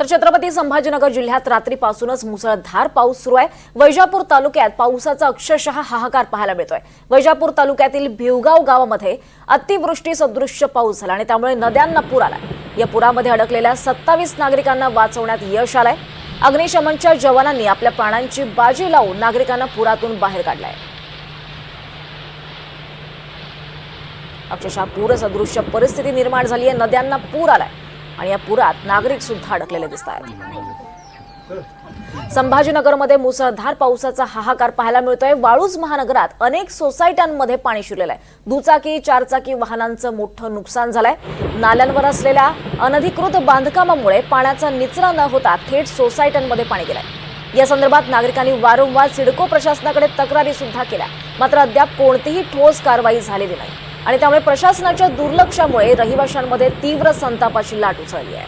तर छत्रपती संभाजीनगर जिल्ह्यात रात्रीपासूनच मुसळधार पाऊस सुरू आहे। वैजापूर तालुक्यात पावसाचा अक्षरशः हाहाकार पाहायला मिळतोय। वैजापूर तालुक्यातील भिवगाव गावामध्ये अतिवृष्टी सदृश्य पाऊस झाला आणि त्यामुळे नद्यांना पूर आला। या पुरामध्ये अडकलेल्या 27 नागरिकांना वाचवण्यात यश आलंय। अग्निशमनच्या जवानांनी आपल्या प्राणांची बाजी लावून नागरिकांना पुरातून बाहेर काढलंय। अक्षरशः पूरसदृश्य परिस्थिती निर्माण झाली आहे। नद्यांना पूर आलाय आणि या पुरात नागरिक सुद्धा अडकलेले दिसतात। संभाजीनगरमध्ये मुसळधार पावसाचा हाहाकार पाहायला मिळतोय। वाळूज महानगरात अनेक सोसायट्यांमध्ये पाणी शिरलेलं आहे। दुचाकी चारचाकी वाहनांचं मोठं नुकसान झालंय। नाल्यांवर असलेल्या अनधिकृत बांधकामामुळे पाण्याचा निचरा न होता थेट सोसायट्यांमध्ये पाणी गेलंय। या संदर्भात नागरिकांनी वारंवार सिडको प्रशासनाकडे तक्रारी सुद्धा केल्या, मात्र अद्याप कोणतीही ठोस कारवाई झालेली नाही आणि त्यामुळे प्रशासनाच्या दुर्लक्षामुळे रहिवाशांमध्ये तीव्र संतापाची लाट उसळली आहे।